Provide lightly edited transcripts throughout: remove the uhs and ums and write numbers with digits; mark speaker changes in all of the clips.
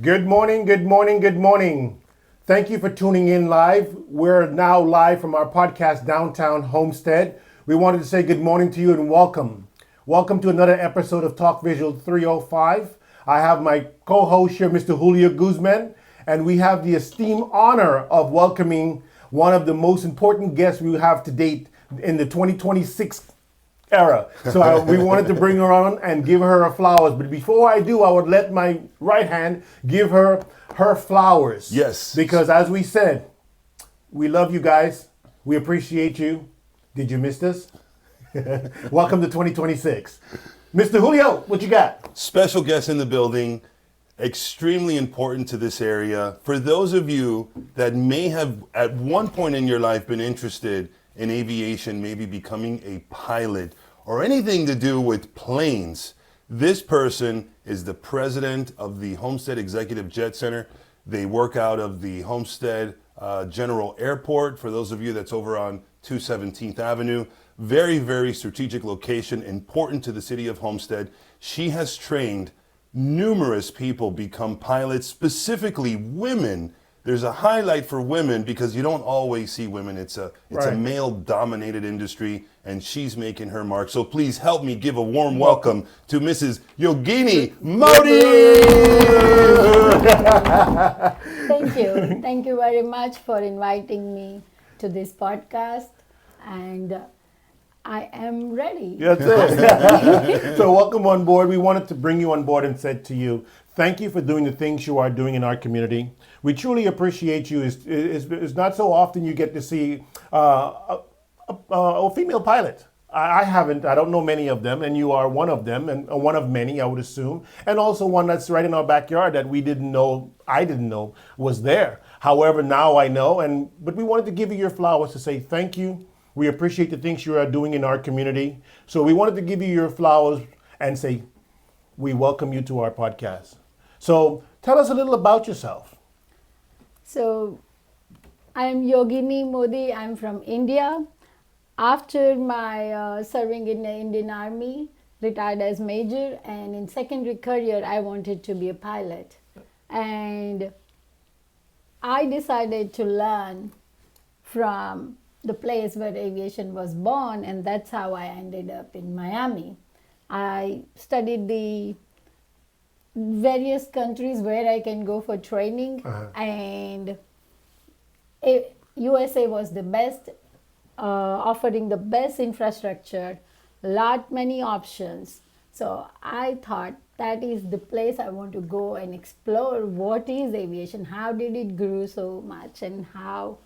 Speaker 1: Good morning, good morning, good morning. Thank you for tuning in live. We're now live from our podcast, Downtown Homestead. We wanted to say good morning to you and welcome. Welcome to another episode of Talk Visual 305. I have my co-host here, Mr. Julio Guzman, and we have the esteemed honor of welcoming one of the most important guests we have to date in the 2026 era. So we wanted to bring her on and give her flowers. But before I do, I would let my right hand give her flowers.
Speaker 2: Yes.
Speaker 1: Because as we said, we love you guys. We appreciate you. Did you miss us? Welcome to 2026. Mr. Julio, what you got?
Speaker 2: Special guest in the building, extremely important to this area. For those of you that may have at one point in your life been interested in aviation, maybe becoming a pilot or anything to do with planes, this person is the president of the Homestead Executive Jet Center. They work out of the Homestead General Airport, for those of you that's over on 217th Avenue. Very, very strategic location, important to the city of Homestead. She has trained numerous people become pilots, specifically women. There's a highlight for women because you don't always see women. It's a male-dominated industry, and she's making her mark. So please help me give a warm welcome to Mrs. Yogini Modi.
Speaker 3: Thank you. Thank you very much for inviting me to this podcast, and I am ready.
Speaker 1: That's it. So welcome on board. We wanted to bring you on board and said to you, thank you for doing the things you are doing in our community. We truly appreciate you. It's not so often you get to see a female pilot. I haven't. I don't know many of them, and you are one of them, and one of many, I would assume, and also one that's right in our backyard that we didn't know, I didn't know was there. However, now I know, but we wanted to give you your flowers to say thank you. We appreciate the things you are doing in our community. So we wanted to give you your flowers and say we welcome you to our podcast. So tell us a little about yourself.
Speaker 3: So, I'm Yogini Modi. I'm from India. After my serving in the Indian Army, retired as major, and in secondary career, I wanted to be a pilot. And I decided to learn from the place where aviation was born, and that's how I ended up in Miami. I studied the various countries where I can go for training, and USA was the best, offering the best infrastructure, many options. So I thought that is the place I want to go and explore what is aviation, how did it grow so much, and how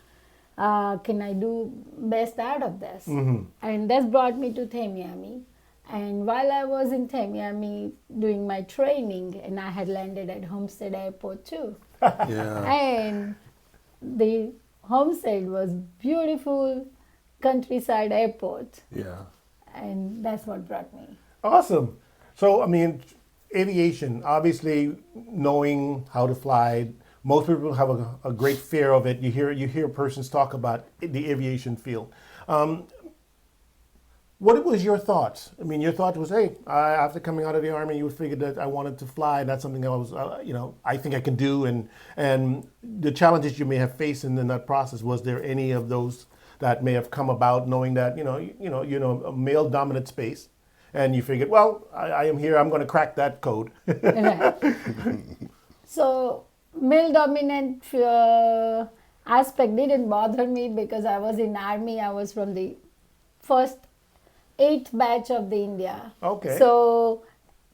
Speaker 3: can I do best out of this? Mm-hmm. And that's brought me to Miami. And while I was in Miami doing my training, and I had landed at Homestead Airport too.
Speaker 2: Yeah.
Speaker 3: And the Homestead was beautiful countryside airport.
Speaker 2: Yeah.
Speaker 3: And that's what brought me.
Speaker 1: Awesome. So, I mean, aviation, obviously knowing how to fly, most people have a great fear of it. You hear persons talk about the aviation field. What was your thoughts? I mean, your thought was, hey, after coming out of the Army, you figured that I wanted to fly. That's something I was, I think I can do. And the challenges you may have faced in that process, was there any of those that may have come about knowing that, a male-dominant space, and you figured, well, I am here, I'm going to crack that code.
Speaker 3: So, male-dominant aspect didn't bother me because I was in Army. I was from the first 8th batch of the India.
Speaker 1: Okay.
Speaker 3: So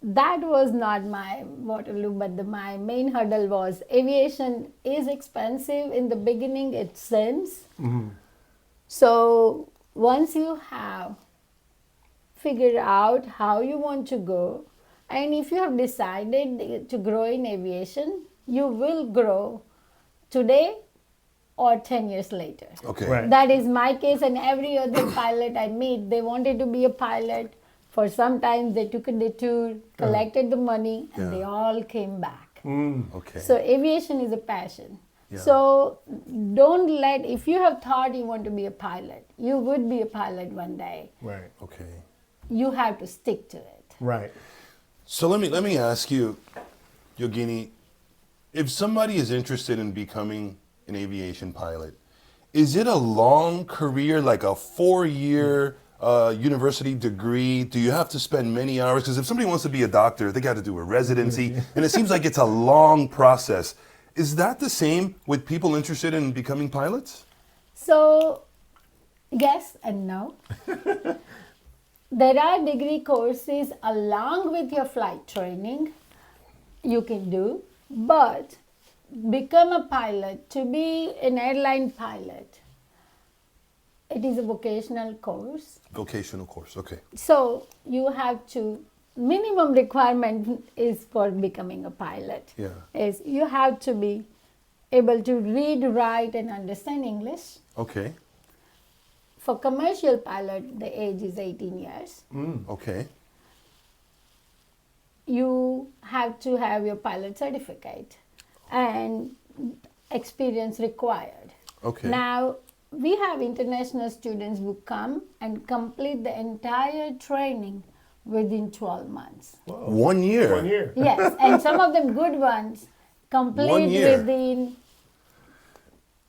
Speaker 3: that was not my Waterloo, but my main hurdle was aviation is expensive in the beginning, it seems. Mm-hmm. So once you have figured out how you want to go, and if you have decided to grow in aviation, you will grow today or 10 years later.
Speaker 2: Okay.
Speaker 1: Right.
Speaker 3: That is my case, and every other pilot I meet, they wanted to be a pilot. For some time, they took a detour, collected the money, and they all came back.
Speaker 2: Okay.
Speaker 3: So aviation is a passion.
Speaker 2: Yeah.
Speaker 3: So don't if you have thought you want to be a pilot, you would be a pilot one day.
Speaker 1: Right.
Speaker 2: Okay.
Speaker 3: You have to stick to it.
Speaker 1: Right.
Speaker 2: So let me ask you, Yogini, if somebody is interested in becoming an aviation pilot, is it a long career, like a 4-year university degree? Do you have to spend many hours? Because if somebody wants to be a doctor, they got to do a residency, and it seems like it's a long process. Is that the same with people interested in becoming pilots?
Speaker 3: So, yes and no. There are degree courses along with your flight training you can do, but become a pilot, to be an airline pilot, it is a vocational course.
Speaker 2: Vocational course, okay.
Speaker 3: So you have to, minimum requirement is for becoming a pilot.
Speaker 2: Yeah.
Speaker 3: Is you have to be able to read, write and understand English.
Speaker 2: Okay,
Speaker 3: For commercial pilot, the age is 18 years.
Speaker 2: okay,
Speaker 3: You have to have your pilot certificate and experience required.
Speaker 2: okay.
Speaker 3: Now, we have international students who come and complete the entire training within 12 months.
Speaker 2: 1 year?
Speaker 1: 1 year.
Speaker 3: Yes, and some of them good ones
Speaker 2: 1
Speaker 3: complete
Speaker 2: year.
Speaker 3: within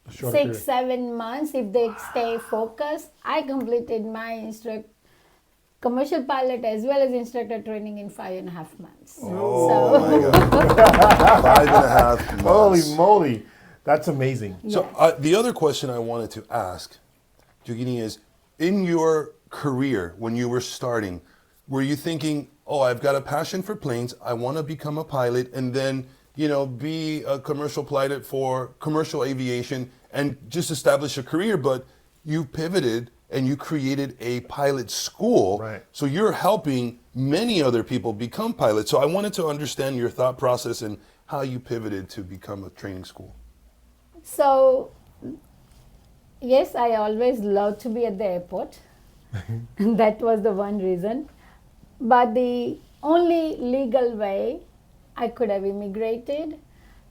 Speaker 1: A short
Speaker 3: 6,
Speaker 1: period.
Speaker 3: 7 months if they stay focused. I completed my commercial pilot as well as instructor training in 5.5 months.
Speaker 2: Oh my God. 5.5 months.
Speaker 1: Holy moly, that's amazing.
Speaker 2: So
Speaker 3: Yes.
Speaker 2: the other question I wanted to ask, Yogini, is in your career when you were starting, were you thinking, oh, I've got a passion for planes, I want to become a pilot, and then, you know, be a commercial pilot for commercial aviation and just establish a career, but you pivoted and you created a pilot school.
Speaker 1: Right.
Speaker 2: So you're helping many other people become pilots. So I wanted to understand your thought process and how you pivoted to become a training school.
Speaker 3: So, yes, I always loved to be at the airport. That was the one reason. But the only legal way I could have immigrated,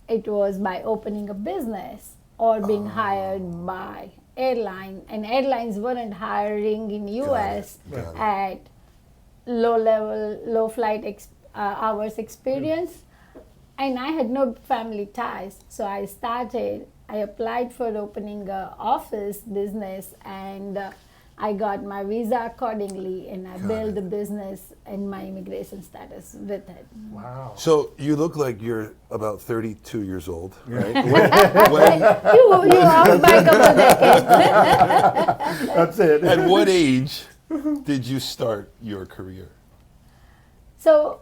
Speaker 3: it was by opening a business or being hired by airline. And airlines weren't hiring in US
Speaker 2: Got it.
Speaker 3: at low level, low flight hours experience. And I had no family ties. So I applied for opening an office business and I got my visa accordingly and I built the business and my immigration status with it.
Speaker 1: Wow.
Speaker 2: So you look like you're about 32 years old, right?
Speaker 3: You off by a couple decades.
Speaker 1: That's it.
Speaker 2: At what age did you start your career?
Speaker 3: So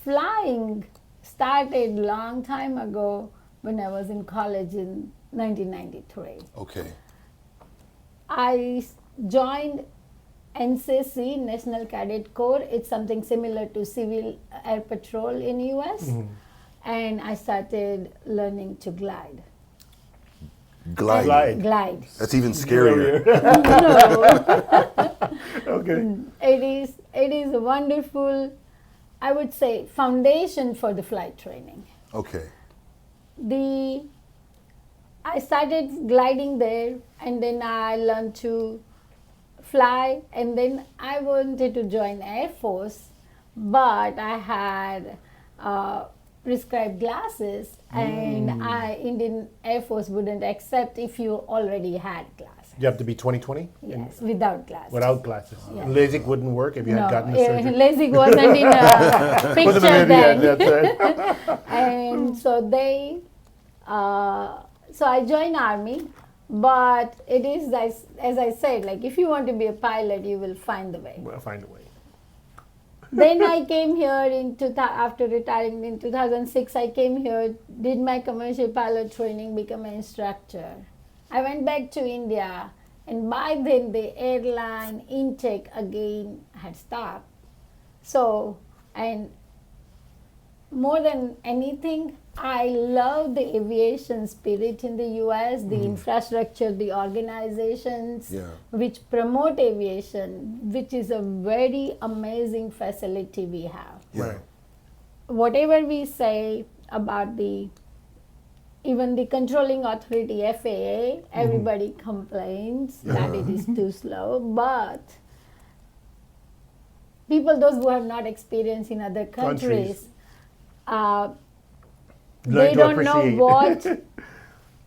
Speaker 3: flying started long time ago when I was in college in 1993.
Speaker 2: Okay.
Speaker 3: I joined NCC, National Cadet Corps. It's something similar to Civil Air Patrol in US. And I started learning to glide.
Speaker 2: Glide.
Speaker 3: Glide.
Speaker 2: That's even scarier.
Speaker 1: Okay.
Speaker 3: It is a wonderful, I would say, foundation for the flight training.
Speaker 2: Okay.
Speaker 3: I started gliding there and then I learned to fly and then I wanted to join Air Force, but I had prescribed glasses and Indian Air Force wouldn't accept if you already had glasses.
Speaker 1: You have to be 20/20?
Speaker 3: Yes, without glasses.
Speaker 1: Without glasses.
Speaker 3: Yeah.
Speaker 1: LASIK wouldn't work if you had gotten the surgery.
Speaker 3: LASIK wasn't in a picture
Speaker 1: Wasn't an
Speaker 3: then.
Speaker 1: idiot, that's right.
Speaker 3: And so so I joined Army, but it is, as I said, like if you want to be a pilot, you will find the way.
Speaker 1: We'll find a way.
Speaker 3: Then I came here after retiring in 2006, I came here, did my commercial pilot training, became an instructor. I went back to India and by then the airline intake again had stopped. So, and more than anything, I love the aviation spirit in the US, the infrastructure, the organizations which promote aviation, which is a very amazing facility we have.
Speaker 1: Right.
Speaker 3: Whatever we say about even the controlling authority, FAA, everybody complains that it is too slow, but people, those who have not experienced in other countries, They
Speaker 1: to
Speaker 3: don't know
Speaker 1: appreciate.
Speaker 3: what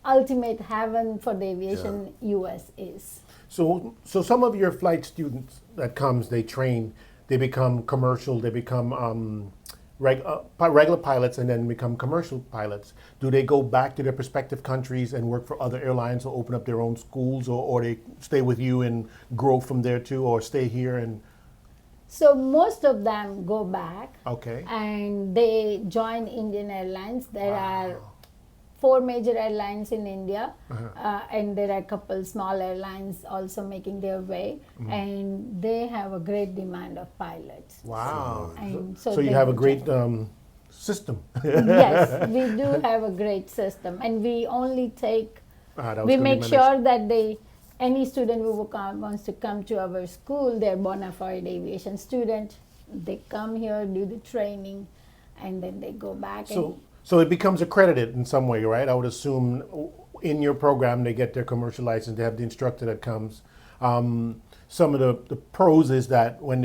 Speaker 3: ultimate heaven for the aviation US is.
Speaker 1: So some of your flight students that comes, they train, they become commercial, they become regular pilots, and then become commercial pilots. Do they go back to their respective countries and work for other airlines or open up their own schools, or they stay with you and grow from there too, or stay here and?
Speaker 3: So most of them go back
Speaker 1: Okay.
Speaker 3: and they join Indian Airlines. There are 4 major airlines in India, and there are a couple small airlines also making their way, and they have a great demand of pilots.
Speaker 1: Wow.
Speaker 3: And
Speaker 1: So
Speaker 3: so
Speaker 1: you
Speaker 3: they
Speaker 1: have a
Speaker 3: will
Speaker 1: great
Speaker 3: join.
Speaker 1: system.
Speaker 3: Yes, we do have a great system, and we only take.
Speaker 1: That was
Speaker 3: We
Speaker 1: gonna be
Speaker 3: make
Speaker 1: my
Speaker 3: sure that any student who wants to come to our school, they're bona fide aviation student. They come here, do the training, and then they go back.
Speaker 1: So it becomes accredited in some way, right? I would assume in your program they get their commercial license. They have the instructor that comes. Some of the pros is that when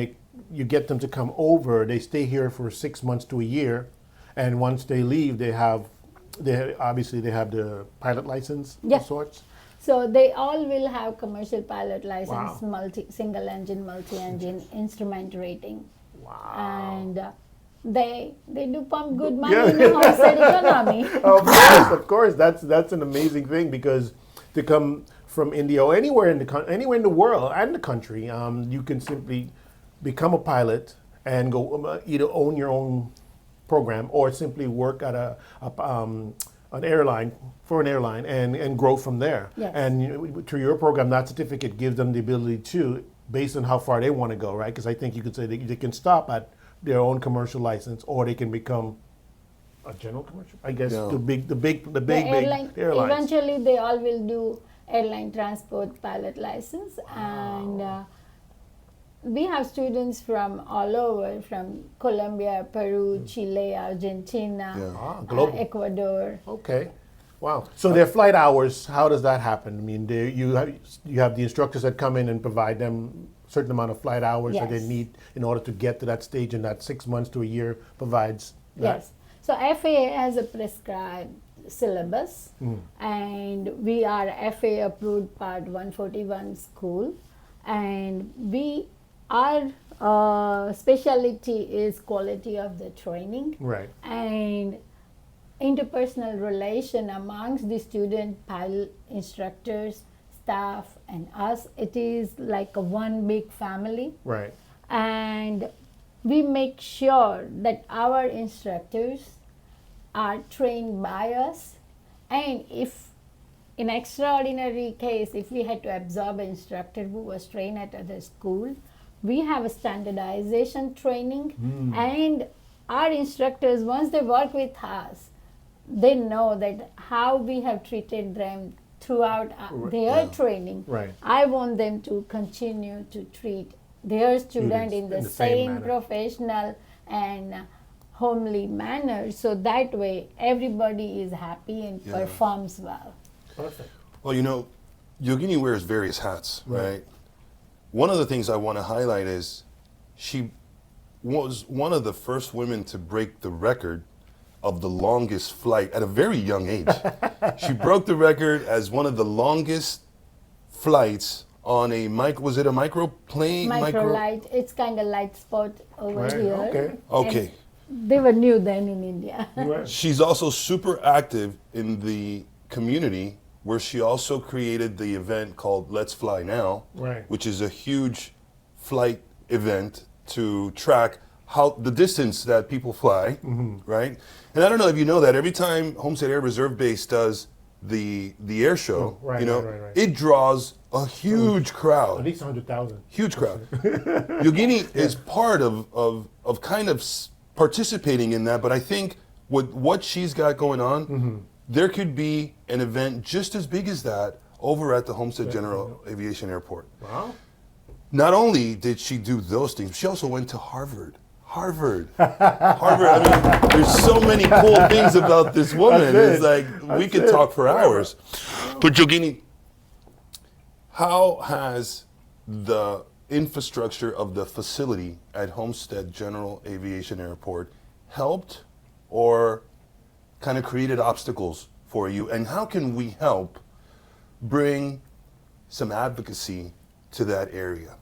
Speaker 1: you get them to come over, they stay here for 6 months to a year, and once they leave, they obviously have the pilot license of sorts.
Speaker 3: So they all will have commercial pilot license,
Speaker 1: Wow.
Speaker 3: single engine, multi-engine, instrument rating.
Speaker 1: Wow.
Speaker 3: And they do pump good money in the Homestead economy.
Speaker 1: Of course, that's an amazing thing, because to come from India or anywhere in the world and the country, you can simply become a pilot and go either own your own program or simply work at an airline and grow from there.
Speaker 3: Yes.
Speaker 1: And through your program, that certificate gives them the ability to, based on how far they want to go, right? Because I think you could say they can stop at their own commercial license, or they can become a general commercial. I guess the big airlines.
Speaker 3: Eventually, they all will do airline transport pilot license, and we have students from all over, from Colombia, Peru, Chile, Argentina,
Speaker 1: global.
Speaker 3: Ecuador.
Speaker 1: Okay. Wow. So their flight hours, how does that happen? I mean, you have the instructors that come in and provide them certain amount of flight hours that they
Speaker 3: Yes.
Speaker 1: need in order to get to that stage, and that 6 months to a year provides that.
Speaker 3: Yes. So FAA has a prescribed syllabus, and we are FAA approved Part 141 school, and our specialty is quality of the training,
Speaker 1: Right.
Speaker 3: and interpersonal relation amongst the student, pilot, instructors, staff, and us. It is like a one big family,
Speaker 1: Right.
Speaker 3: and we make sure that our instructors are trained by us, and if in extraordinary case, if we had to absorb an instructor who was trained at other school, we have a standardization training, and our instructors, once they work with us, they know that how we have treated them throughout their training.
Speaker 1: Right.
Speaker 3: I want them to continue to treat their student in the same
Speaker 1: manner.
Speaker 3: professional and homely manner, so that way everybody is happy and performs well.
Speaker 1: Perfect.
Speaker 2: Well, Yogini wears various hats, right? One of the things I want to highlight is she was one of the first women to break the record of the longest flight at a very young age. She broke the record as one of the longest flights on a microplane?
Speaker 3: Microlight, it's kind of light spot over
Speaker 1: Right.
Speaker 3: here.
Speaker 1: Okay.
Speaker 2: Okay.
Speaker 3: And they were new then in India.
Speaker 1: Right.
Speaker 2: She's also super active in the community, where she also created the event called Let's Fly Now,
Speaker 1: Right.
Speaker 2: which is a huge flight event to track how the distance that people fly, right? And I don't know if you know that every time Homestead Air Reserve Base does the air show,
Speaker 1: right.
Speaker 2: it draws a huge crowd.
Speaker 1: At least 100,000.
Speaker 2: Huge crowd. Yogini is part of kind of participating in that, but I think with what she's got going on, there could be an event just as big as that over at the Homestead General Aviation Airport.
Speaker 1: Wow.
Speaker 2: Not only did she do those things, she also went to Harvard. Harvard. I mean, there's so many cool things about this woman.
Speaker 1: That's
Speaker 2: It's like we could talk for hours. But Yogini, how has the infrastructure of the facility at Homestead General Aviation Airport helped or kind of created obstacles for you, and how can we help bring some advocacy to that area?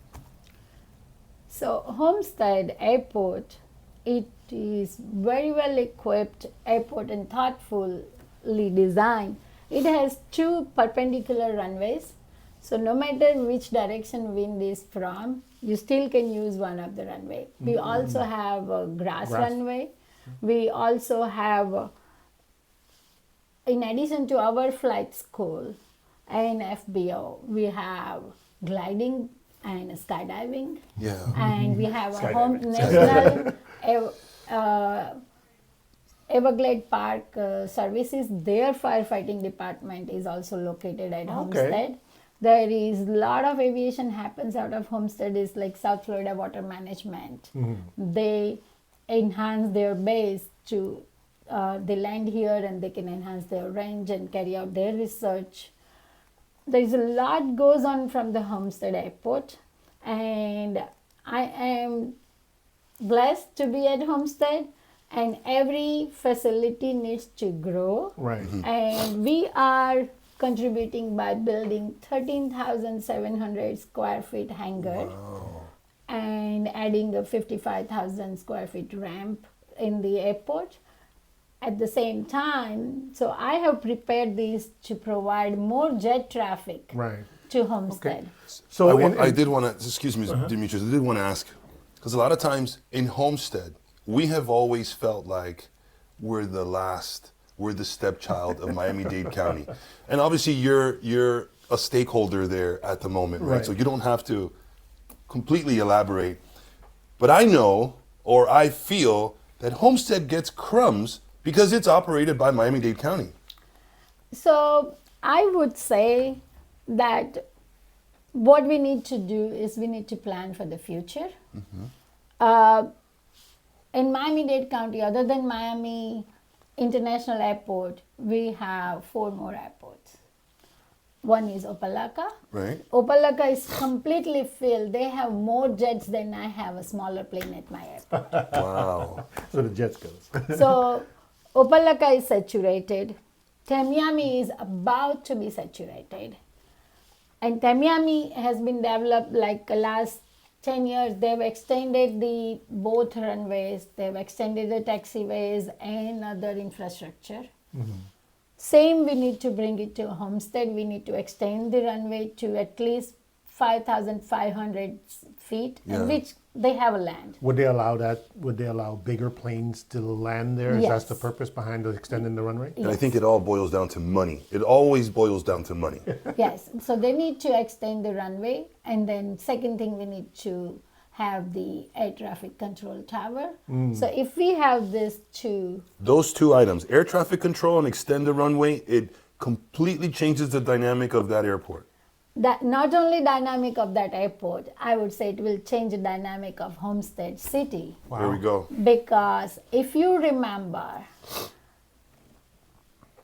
Speaker 3: So Homestead Airport, it is very well equipped airport and thoughtfully designed. It has 2 perpendicular runways. So no matter which direction wind is from, you still can use one of the runway. We also have a grass runway. We also have, in addition to our flight school and FBO, we have gliding and skydiving.
Speaker 2: Yeah.
Speaker 3: And we have a
Speaker 1: Skydiving.
Speaker 3: national Everglade Park services. Their firefighting department is also located at Homestead. There is a lot of aviation happens out of Homestead, is like South Florida Water Management. They enhance their base to, they land here and they can enhance their range and carry out their research. There is a lot goes on from the Homestead Airport, and I am blessed to be at Homestead, and every facility needs to grow.
Speaker 1: Right.
Speaker 3: And we are contributing by building 13,700 square feet hangar and adding a 55,000 square feet ramp in the airport. At the same time, so I have prepared these to provide more jet traffic
Speaker 1: Right.
Speaker 3: to Homestead.
Speaker 1: So
Speaker 2: I did want to, excuse me, Demetrius, I did want to ask, because a lot of times in Homestead, we have always felt like we're the stepchild of Miami-Dade County. And obviously you're a stakeholder there at the moment, right?
Speaker 1: Right.
Speaker 2: So you don't have to completely elaborate. But I know, or I feel, that Homestead gets crumbs because it's operated by Miami-Dade County.
Speaker 3: So I would say that what we need to do is we need to plan for the future. In Miami-Dade County, other than Miami International Airport, we have 4 more airports. One is Opelika.
Speaker 2: Right.
Speaker 3: Opelika is completely filled. They have more jets than I have a smaller plane at my airport.
Speaker 2: Wow.
Speaker 1: so the Jets goes.
Speaker 3: So Opelika is saturated. Tamiami is about to be saturated. And Tamiami has been developed like last 10 years. They've extended the both runways, they've extended the taxiways and other infrastructure. Same, we need to bring it to Homestead. We need to extend the runway to at least 5,500 feet,
Speaker 2: Yeah.
Speaker 3: which they have a land.
Speaker 1: Would they allow that? Would they allow bigger planes to land there? Is that
Speaker 3: Yes.
Speaker 1: the purpose behind extending the runway?
Speaker 2: And I think it all boils down to money. It always boils down to money.
Speaker 3: Yes, so they need to extend the runway, and then second thing, we need to have the air traffic control tower. So if we have this two,
Speaker 2: Those 2 items, air traffic control and extend the runway, it completely changes the dynamic of that airport.
Speaker 3: that not only dynamic of that airport, I would say it will change the dynamic of Homestead City.
Speaker 2: There we go.
Speaker 3: Because if you remember,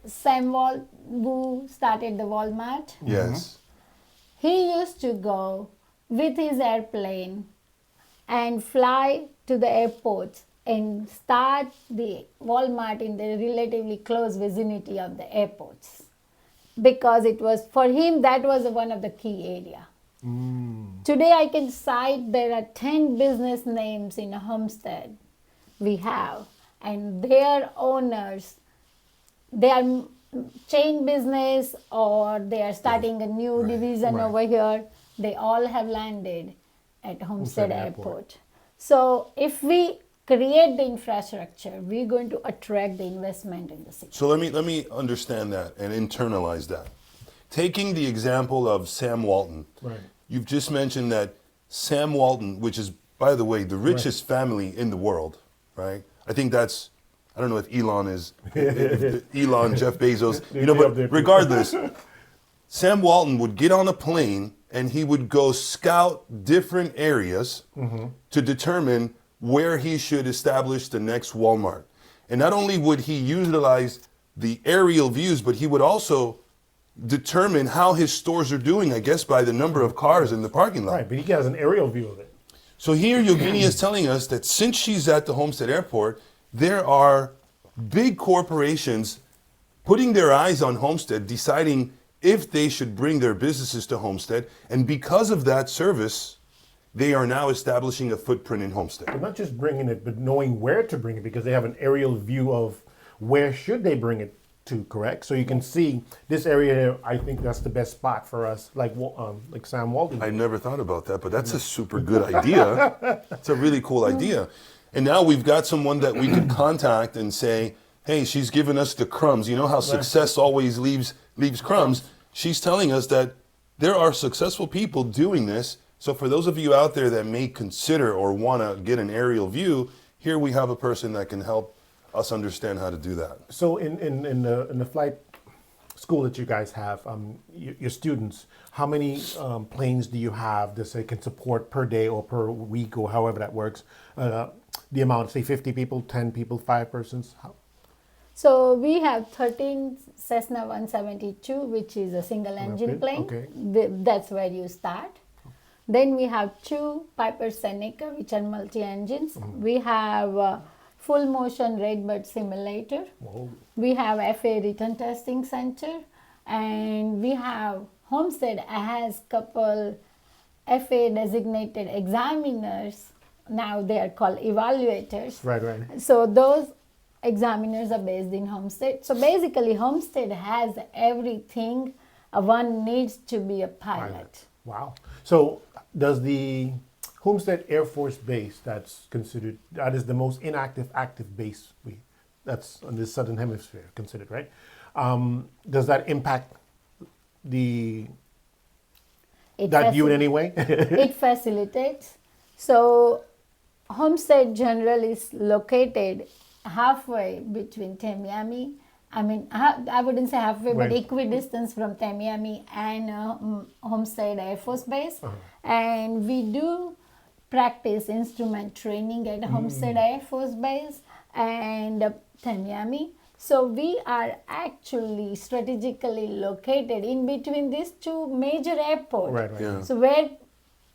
Speaker 3: Sam who started the Walmart,
Speaker 2: Yes.
Speaker 3: he used to go with his airplane and fly to the airport and start the Walmart in the relatively close vicinity of the airports. Because it was, for him, that was one of the key area. Today I can cite there are 10 business names in Homestead we have, and their owners, they are chain business or they are starting a new division over here. They all have landed at Homestead Airport. So if we create the infrastructure, we're going to attract the investment in the city.
Speaker 2: So let me understand that and internalize that. Taking the example of Sam Walton,
Speaker 1: Right.
Speaker 2: you've just mentioned that Sam Walton, which is, by the way, the richest family in the world, right? I think that's, I don't know if Elon is, if Elon, Jeff Bezos, you know,
Speaker 1: They'd be up there
Speaker 2: but
Speaker 1: too.
Speaker 2: regardless, Sam Walton would get on a plane and he would go scout different areas to determine where he should establish the next Walmart. And not only would he utilize the aerial views, but he would also determine how his stores are doing, I guess, by the number of cars in the parking lot.
Speaker 1: Right, but he has an aerial view of it.
Speaker 2: So here Yogini is telling us that since she's at the Homestead Airport, there are big corporations putting their eyes on Homestead, deciding if they should bring their businesses to Homestead, and because of that service, they are now establishing a footprint in Homestead.
Speaker 1: But not just bringing it, but knowing where to bring it, because they have an aerial view of where should they bring it to, correct? So you can see this area here, I think that's the best spot for us, like Sam Walton.
Speaker 2: I never thought about that, but that's a super good idea. It's a really cool idea. And now we've got someone that we could contact and say, hey, she's given us the crumbs. You know how success always leaves crumbs? She's telling us that there are successful people doing this. So for those of you out there that may consider or want to get an aerial view, here we have a person that can help us understand how to do that.
Speaker 1: So in the flight school that you guys have, your students, how many planes do you have that say can support per day or per week or however that works? The amount, say 50 people, 10 people, 5 persons? How?
Speaker 3: So we have 13 Cessna 172, which is a single engine plane.
Speaker 1: Okay.
Speaker 3: That's where you start. Then we have 2 Piper Seneca, which are multi-engines. We have full motion Redbird simulator.
Speaker 1: Whoa.
Speaker 3: We have FAA return testing center, and we have Homestead has couple FAA designated examiners. Now they are called evaluators.
Speaker 1: Right.
Speaker 3: So those examiners are based in Homestead. So basically Homestead has everything one needs to be a pilot.
Speaker 1: Wow. So does the Homestead Air Force Base, that is the most inactive active base that's on the southern hemisphere considered, right? Does that impact view in any way?
Speaker 3: It facilitates. So Homestead General is located halfway between Tamiami. I wouldn't say halfway, but equidistance from Tamiami and Homestead Air Force Base. And we do practice instrument training at Homestead Air Force Base and Tamiami. So we are actually strategically located in between these 2 major airports.
Speaker 1: Right.
Speaker 2: Yeah.
Speaker 3: So where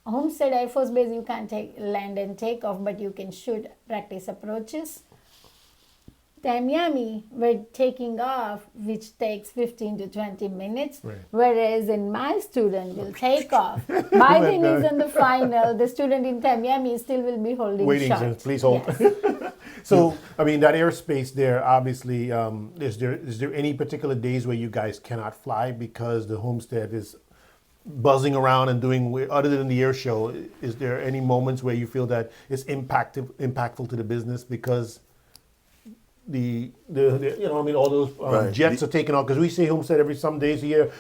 Speaker 3: Homestead Air Force Base, you can't land and take off, but you can shoot practice approaches. Tamiami, we're taking off, which takes 15 to 20 minutes, whereas in my student will take off. Biden is in the final. The student in Tamiami still will be holding
Speaker 1: Waiting,
Speaker 3: shot.
Speaker 1: please hold.
Speaker 3: Yes.
Speaker 1: So, that airspace there, obviously, is there any particular days where you guys cannot fly because the Homestead is buzzing around and doing, other than the air show, is there any moments where you feel that it's impactful to the business because all those jets are taking off? Because we see Homestead every some days a year.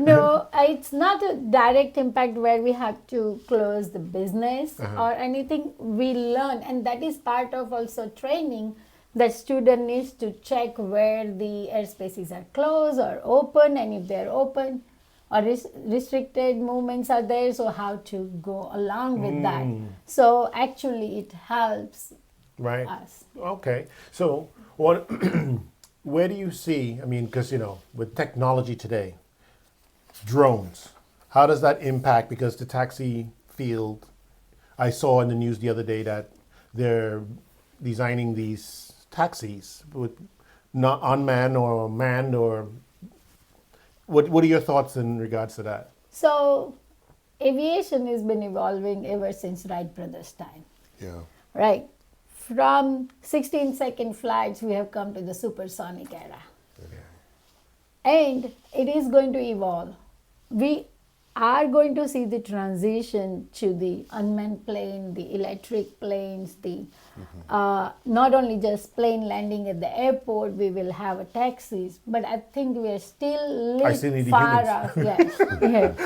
Speaker 3: No, it's not a direct impact where we have to close the business or anything. We learn, and that is part of also training. The student needs to check where the airspaces are closed or open, and if they're open or restricted movements are there, so how to go along with that. So actually it helps us.
Speaker 1: Okay. So what? Where do you see, because, with technology today, drones, how does that impact? Because the taxi field, I saw in the news the other day that they're designing these taxis with not unmanned or manned, or what are your thoughts in regards to that?
Speaker 3: So aviation has been evolving ever since Wright brothers' time.
Speaker 2: Yeah.
Speaker 3: Right. From 16-second flights, we have come to the supersonic era. And it is going to evolve. We are going to see the transition to the unmanned plane, the electric planes, not only just plane landing at the airport, we will have taxis, but I think we are still far off. Yes.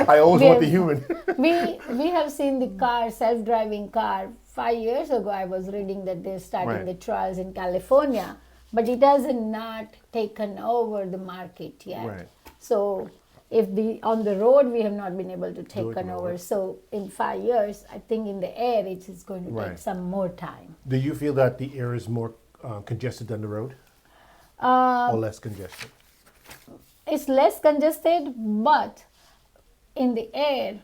Speaker 1: I always want the human.
Speaker 3: we have seen the car, self-driving car. 5 years ago, I was reading that they're starting the trials in California, but it has not taken over the market yet.
Speaker 1: Right.
Speaker 3: So if on the road we have not been able to take over. So in 5 years, I think in the air it is going to take some more time.
Speaker 1: Do you feel that the air is more congested than the road, or less congested?
Speaker 3: It's less congested, but in the air,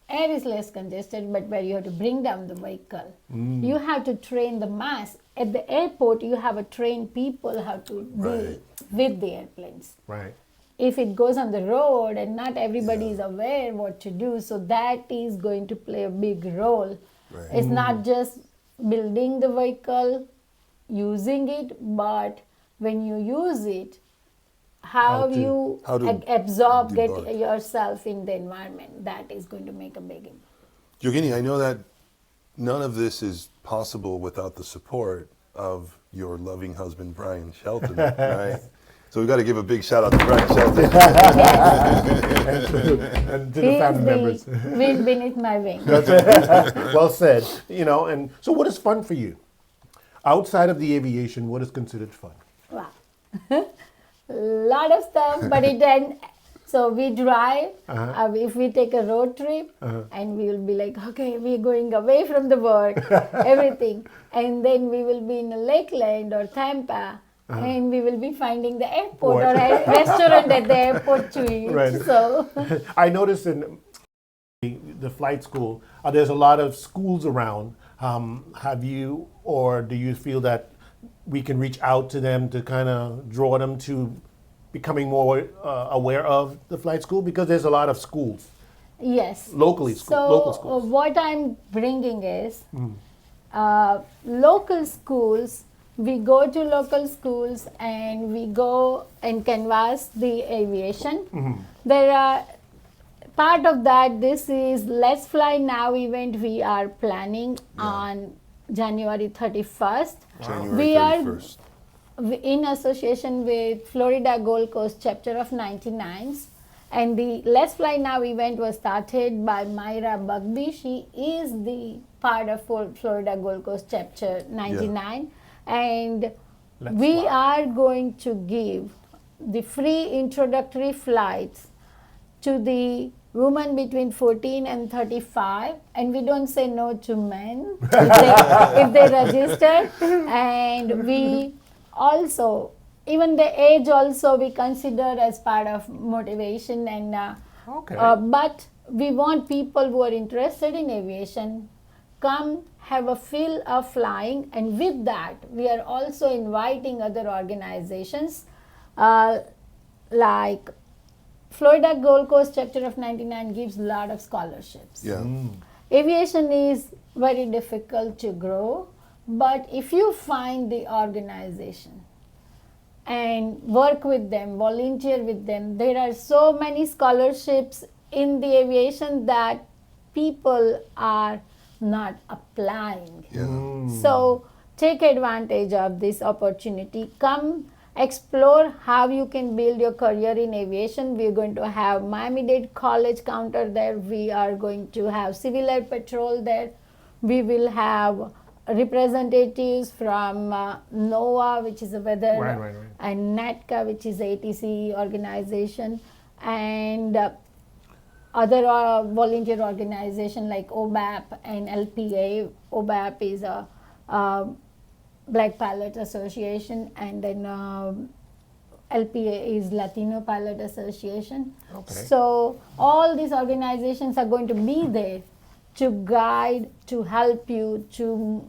Speaker 3: air is less congested, but where you have to bring down the vehicle. You have to train the mass. At the airport, you have to train people how to deal with the airplanes.
Speaker 1: Right.
Speaker 3: If it goes on the road and not everybody is aware what to do, so that is going to play a big role.
Speaker 2: Right.
Speaker 3: It's not just building the vehicle, using it, but when you use it, how you absorb, get
Speaker 2: debug.
Speaker 3: yourself in the environment. That is going to make a big impact.
Speaker 2: Yogini, I know that none of this is possible without the support of your loving husband, Brian Shelton, right? So we've got to give a big shout out to Brian Shelton.
Speaker 1: And to the family members.
Speaker 3: Wind beneath my wing.
Speaker 1: Well said. You know, and so what is fun for you? Outside of the aviation, what is considered fun?
Speaker 3: Wow. Lot of stuff, but it then, so we drive, if we take a road trip, and we will be like, okay, we're going away from the work, everything. And then we will be in a Lakeland or Tampa, and we will be finding the airport or a restaurant at the airport to eat.
Speaker 1: Right.
Speaker 3: So
Speaker 1: I noticed in the flight school, there's a lot of schools around. Have you, or do you feel that we can reach out to them to kind of draw them to becoming more aware of the flight school? Because there's a lot of schools.
Speaker 3: yes.
Speaker 1: Locally,
Speaker 3: So
Speaker 1: local schools.
Speaker 3: what I'm bringing is local schools. We go to local schools and we go and canvass the aviation. There are part of that. This is Let's Fly Now event we are planning on January 31st.
Speaker 2: January
Speaker 3: We
Speaker 2: 31st.
Speaker 3: are in association with Florida Gold Coast chapter of 99s, and the Let's Fly Now event was started by Myra Bugby. She is the part of Florida Gold Coast chapter 99, and we are going to give the free introductory flights to the women between 14 and 35, and we don't say no to men if they register. And we also, even the age also we consider as part of motivation. And but we want people who are interested in aviation come have a feel of flying, and with that we are also inviting other organizations like Florida Gold Coast chapter of 99 gives a lot of scholarships.
Speaker 2: Yeah.
Speaker 3: Aviation is very difficult to grow, but if you find the organization and work with them, volunteer with them, there are so many scholarships in the aviation that people are not applying.
Speaker 2: Yeah.
Speaker 3: So take advantage of this opportunity. Come explore how you can build your career in aviation. We are going to have Miami-Dade College counter there. We are going to have Civil Air Patrol there. We will have representatives from NOAA, which is a weather, and NATCA, which is a ATC organization, and other volunteer organization like OBAP and LPA. OBAP is a Black Pilot Association, and then LPA is Latino Pilot Association.
Speaker 1: Okay.
Speaker 3: So all these organizations are going to be there to guide, to help you, to,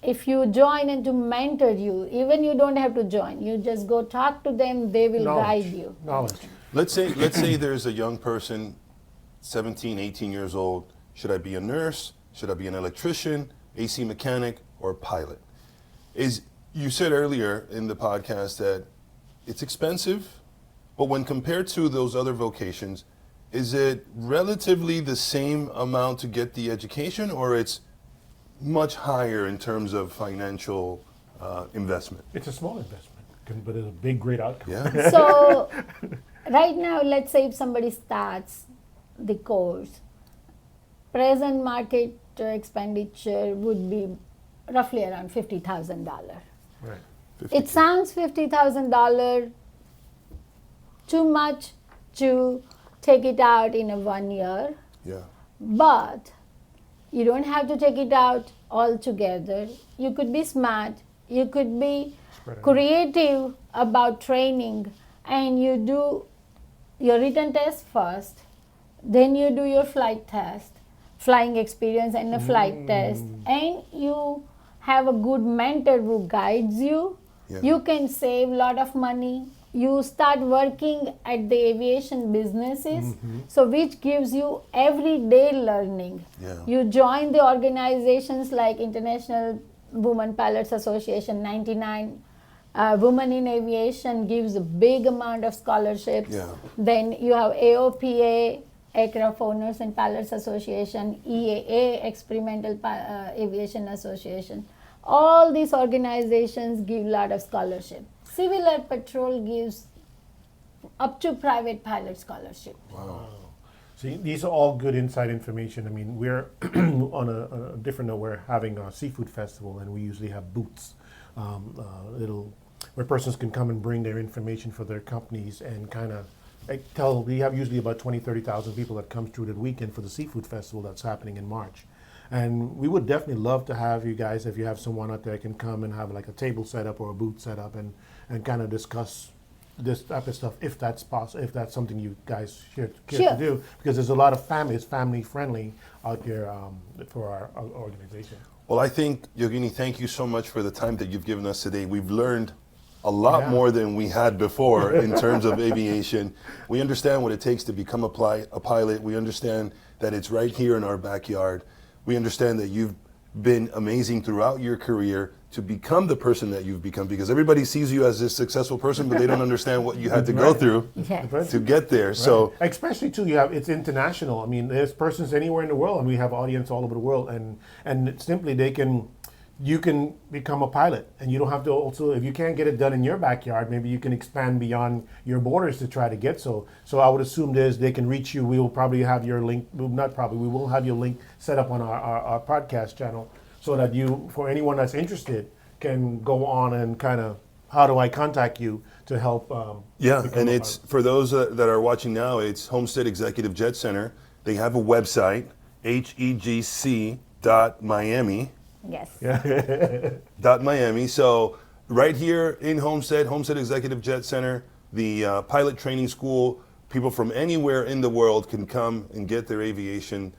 Speaker 3: if you join, and to mentor you. Even you don't have to join, you just go talk to them, they will guide you.
Speaker 1: Knowledge.
Speaker 2: Let's say there's a young person, 17, 18 years old. Should I be a nurse? Should I be an electrician, AC mechanic, or a pilot? You said earlier in the podcast that it's expensive, but when compared to those other vocations, is it relatively the same amount to get the education, or it's much higher in terms of financial investment?
Speaker 1: It's a small investment, but it's a big, great outcome.
Speaker 2: Yeah.
Speaker 3: So right now, let's say if somebody starts the course, present market expenditure would be roughly around $50,000.
Speaker 1: Right.
Speaker 3: It sounds $50,000 too much to take it out in a 1 year,
Speaker 2: Yeah.
Speaker 3: but you don't have to take it out all together. You could be smart, you could be creative about training, and you do your written test first, then you do your flight test, flying experience and a flight test, and you have a good mentor who guides you, you can save a lot of money. You start working at the aviation businesses, so which gives you everyday learning. You join the organizations like International Women Pilots Association, 99 Women in Aviation gives a big amount of scholarships. Then you have AOPA, Aircraft Owners and Pilots Association, EAA, Experimental Aviation Association. All these organizations give a lot of scholarship. Civil Air Patrol gives up to private pilot scholarship.
Speaker 1: Wow. See, these are all good inside information. I mean, we're on a different note. We're having a seafood festival, and we usually have booths, where persons can come and bring their information for their companies and kind of tell. We have usually about 30,000 people that come through the weekend for the seafood festival that's happening in March. And we would definitely love to have you guys, if you have someone out there, can come and have like a table set up or a booth set up and kind of discuss this type of stuff, if that's possible, if that's something you guys care to do, because there's a lot of families, family friendly out there for our organization.
Speaker 2: Well, I think, Yogini, thank you so much for the time that you've given us today. We've learned a lot more than we had before in terms of aviation. We understand what it takes to become a pilot. We understand that it's right here in our backyard. We understand that you've been amazing throughout your career to become the person that you've become, because everybody sees you as this successful person, but they don't understand what you had to go through to get there. Right. So,
Speaker 1: especially too, it's international. I mean, there's persons anywhere in the world, and we have audience all over the world, and simply you can become a pilot, and you don't have to also, if you can't get it done in your backyard, maybe you can expand beyond your borders to try to get so I would assume they can reach you. We will probably have your link, we will have your link set up on our podcast channel, so that you, for anyone that's interested, can go on and kind of, how do I contact you to help?
Speaker 2: And it's, for those that are watching now, it's Homestead Executive Jet Center. They have a website, hegc.miami.
Speaker 3: Yes.
Speaker 2: .miami. So right here in Homestead Executive Jet Center, the pilot training school, people from anywhere in the world can come and get their aviation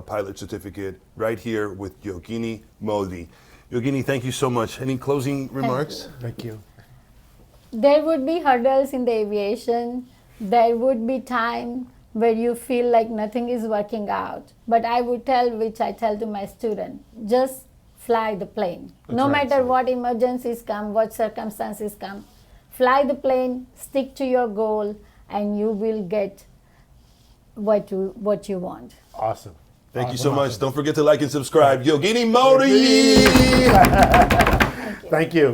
Speaker 2: pilot certificate right here with Yogini Modi. Yogini, thank you so much. Any closing remarks?
Speaker 1: Thank you.
Speaker 3: There would be hurdles in the aviation. There would be time where you feel like nothing is working out. But I would tell, which I tell to my student, just fly the plane. No matter what emergencies come, what circumstances come, fly the plane, stick to your goal, and you will get what you want.
Speaker 1: Awesome.
Speaker 2: Thank you so much. Don't forget to like and subscribe. Yogini Modi!
Speaker 1: Thank you.